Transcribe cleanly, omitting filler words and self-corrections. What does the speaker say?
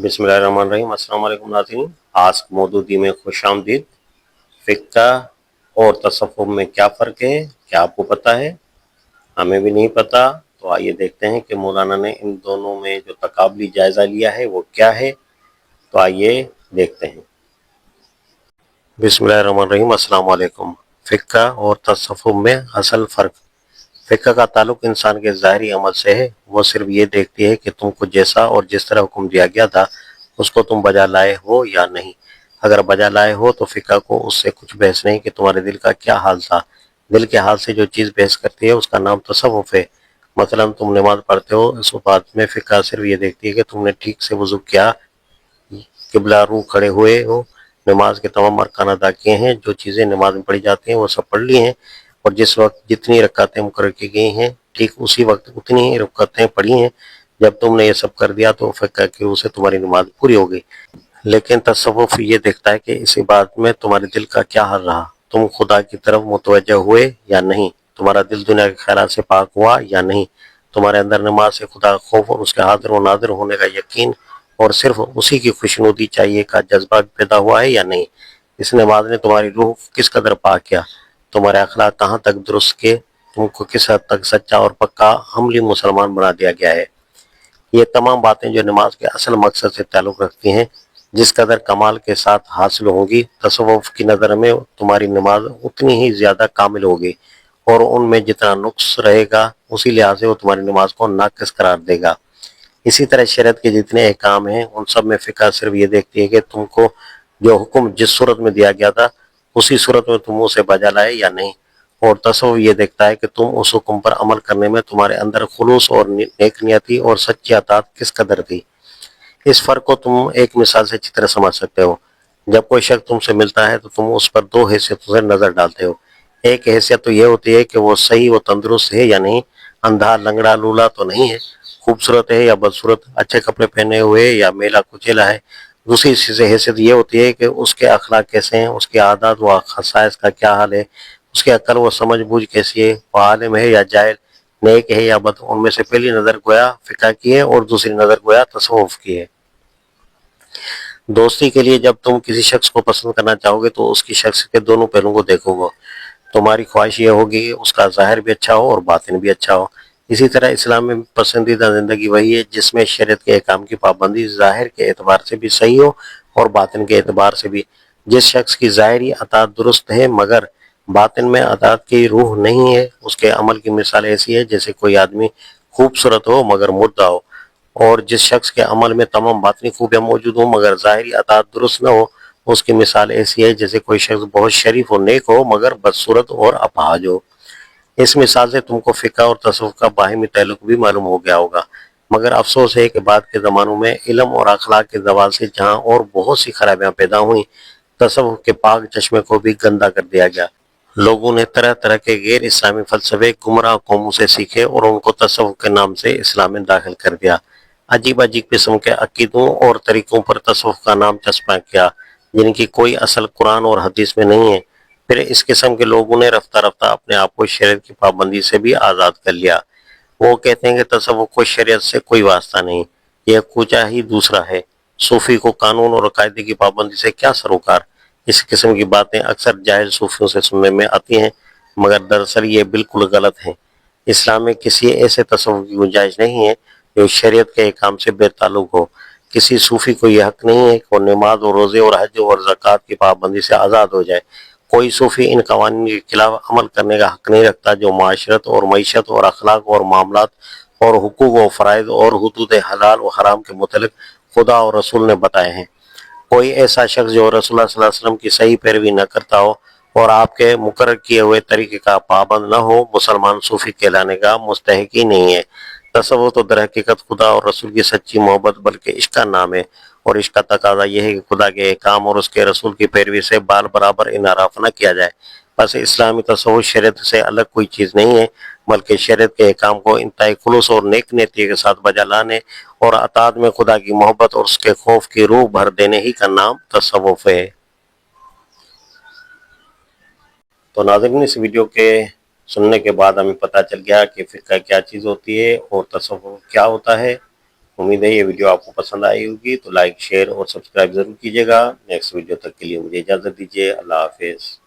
बिस्मिल्लाहिर्रहमानिर्रहीम। अस्सलाम वालेकुम नाज़रीन। आस्क मौदूदी में खुश आमदीद। फ़िक़्ह और तसव्वुफ़ में क्या फ़र्क है, क्या आपको पता है? हमें भी नहीं पता। तो आइए देखते हैं कि मौलाना ने इन दोनों में जो तकाबली जायज़ा लिया है वो क्या है। तो आइए देखते हैं। बिस्मिल्लाहिर्रहमानिर्रहीम। अस्सलाम वालेकुम। फ़िक़्ह और तसव्वुफ़ में असल फ़र्क। फ़िक़्ह का ताल्लुक इंसान के ज़ाहिरी अमल से है। वो सिर्फ ये देखती है कि तुमको जैसा और जिस तरह हुक्म दिया गया था उसको तुम बजा लाए हो या नहीं। अगर बजा लाए हो तो फ़िक़्ह को उससे कुछ बहस नहीं कि तुम्हारे दिल का क्या हाल था। दिल के हाल से जो चीज़ बहस करती है उसका नाम तसव्वुफ़ है। मसलन तुम नमाज पढ़ते हो, इस बात में फ़िक़्ह सिर्फ ये देखती है कि तुमने ठीक से वज़ू किया, किबला रू खड़े हुए हो, नमाज के तमाम अरकान अदा किए हैं, जो चीज़ें नमाज में पढ़ी जाती हैं वो सब पढ़ ली हैं, और जिस वक्त जितनी रकातें मुकर्रर की गई हैं ठीक उसी वक्त उतनी ही रकातें पढ़ी हैं। जब तुमने ये सब कर दिया तो फ़िक़्ह की रूह से तुम्हारी नमाज पूरी हो गई। लेकिन तसव्वुफ़ ये देखता है कि इस इबादत में तुम्हारे दिल का क्या हाल रहा, तुम खुदा की तरफ मुतवज्जह हुए या नहीं, तुम्हारा दिल दुनिया के ख़यालात से पाक हुआ या नहीं, तुम्हारे अंदर नमाज से खुदा का खौफ और उसके हाज़िर व नाज़िर होने का यकीन और सिर्फ उसी की खुशनुदी चाहिए का जज्बा पैदा हुआ है या नहीं। इस नमाज ने तुम्हारी रूह किस कदर पाक किया, तुम्हारे अखलाक कहाँ तक दुरुस्त किए, तुमको किस हद तक सच्चा और पक्का अमली मुसलमान बना दिया गया है। ये तमाम बातें जो नमाज के असल मकसद से ताल्लुक़ रखती हैं, जिस कदर कमाल के साथ हासिल होंगी, तसव्वुफ़ की नज़र में तुम्हारी नमाज उतनी ही ज़्यादा कामिल होगी, और उनमें जितना नुक्स रहेगा उसी लिहाज से वो तुम्हारी नमाज को नाक़िस करार देगा। इसी तरह शरीयत के जितने अहकाम हैं उन सब में फ़िक़्ह सिर्फ ये देखती है कि तुमको जो हुक्म जिस सूरत में दिया गया था उसी सूरत में तुम उसे बजा लाए या नहीं, और तसव्वुफ़ ये देखता है कि तुम उस हुक्म पर अमल करने में तुम्हारे अंदर खुलूस और नेक नियति और सच्ची अताअत किस कदर थी। इस फ़र्क को तुम एक मिसाल से अच्छी तरह समझ सकते हो। जब कोई शख्स तुमसे मिलता है तो तुम उस पर दो हैसियतों से नज़र डालते हो। एक हैसियत तो ये होती है कि वो सही व तंदुरुस्त है या नहीं, अंधा लंगड़ा लूला तो नहीं है, खूबसूरत है या बदसूरत, अच्छे कपड़े पहने हुए या मेला कुचेला है। दूसरी हैसियत ये होती है कि उसके अखलाक कैसे हैं, उसकी आदत व खसाइस का क्या हाल है, उसकी अक्ल व समझ बूझ कैसी है, वो आलिम है या जाहिल, नेक है या बद। उनमें से पहली नज़र गोया फ़िक़्ह की है और दूसरी नज़र गोया तसव्वुफ़ की है। दोस्ती के लिए जब तुम किसी शख्स को पसंद करना चाहोगे तो उसकी शख्स के दोनों पहलुओं को देखोगे। तुम्हारी ख्वाहिश ये होगी कि उसका ज़ाहिर भी अच्छा हो और बातिन भी अच्छा हो। इसी तरह इस्लाम में पसंदीदा ज़िंदगी वही है जिसमें शरीयत के अहकाम की पाबंदी ज़ाहिर के एतबार से भी सही हो और बातिन के एतबार से भी। जिस शख्स की ज़ाहिरी अताअत दुरुस्त है मगर बातिन में अताअत की रूह नहीं है, उसके अमल की मिसाल ऐसी है जैसे कोई आदमी खूबसूरत हो मगर मुर्दा हो, और जिस शख्स के अमल में तमाम बातनी खूबियाँ मौजूद हों मगर ज़ाहिरी अताअत दुरुस्त न हो, उसकी मिसाल ऐसी है जैसे कोई शख्स बहुत शरीफ और नेक हो मगर बदसूरत और अपाहज हो। इस मिसाल से तुमको फ़िक़्ह और तसव्वुफ़ का बाहिमी ताल्लुक भी मालूम हो गया होगा। मगर अफसोस है कि बाद के ज़मानों में इल्म और अखलाक के ज़वाल से जहाँ और बहुत सी खराबियाँ पैदा हुईं, तसव्वुफ़ के पाक चश्मे को भी गंदा कर दिया गया। लोगों ने तरह तरह के गैर इस्लामी फ़लसफ़े गुमराह कौमों से सीखे और उनको तसव्वुफ़ के नाम से इस्लाम में दाखिल कर दिया। अजीब अजीब किस्म के अकीदों और तरीक़ों पर तसव्वुफ़ का नाम चस्पा किया जिनकी कोई असल कुरान और हदीस में नहीं है। फिर इस किस्म के लोगों ने रफ्ता रफ्ता अपने आप को शरीयत की पाबंदी से भी आज़ाद कर लिया। वो कहते हैं कि तसव्वुफ़ को शरीयत से कोई वास्ता नहीं, यह कुचा ही दूसरा है। सूफ़ी को कानून और कायदे की पाबंदी से क्या सरोकार। इस किस्म की बातें अक्सर जाहिल सूफियों से सुनने में आती हैं, मगर दरअसल ये बिल्कुल गलत हैं। इस्लाम में किसी ऐसे तसव्वुफ़ की गुंजाइश नहीं है जो शरीयत के अहकाम से बेताल्लुक हो। किसी सूफी को यह हक नहीं है कि वो नमाज और रोज़े और हज और ज़कात की पाबंदी से आज़ाद हो जाए। कोई सूफी इन कवानीन के खिलाफ अमल करने का हक नहीं रखता जो माशरत और मईशत और अखलाक और मामलात और हुकूक और फ़राइज़ और हुदूद हलाल व हराम के मुतल्लिक़ खुदा और रसूल ने बताए हैं। कोई ऐसा शख्स जो रसूलुल्लाह सल्लल्लाहु अलैहि वसल्लम की सही पैरवी न करता हो और आपके मुकर्रर किए हुए तरीके का पाबंद न हो, मुसलमान सूफी कहलाने का मुस्तहिक ही नहीं है। तसव्वुफ़ तो दरहकीकत खुदा और रसूल की सच्ची मोहब्बत बल्कि इश्क का नाम है, और इसका तकाजा यह है कि खुदा के अहकाम और उसके रसूल की पैरवी से बाल बराबर इनहराफ न किया जाए। बस इस्लामी तसव्वुफ़ शरीयत से अलग कोई चीज़ नहीं है, बल्कि शरीयत के अहकाम को इंतहाई खुलूस और नेक नीयती के साथ बजा लाने और अताअत में खुदा की मोहब्बत और उसके खौफ की रूह भर देने ही का नाम तसव्वुफ़ है। तो नाज़रीन, इस वीडियो के सुनने के बाद हमें पता चल गया कि फ़िक़्ह क्या चीज़ होती है और तसव्वुफ़ क्या होता है। امید ہے یہ ویڈیو آپ کو پسند آئی ہوگی، تو لائک شیئر اور سبسکرائب ضرور کیجیے گا۔ نیکسٹ ویڈیو تک کے لیے مجھے اجازت دیجیے، اللہ حافظ۔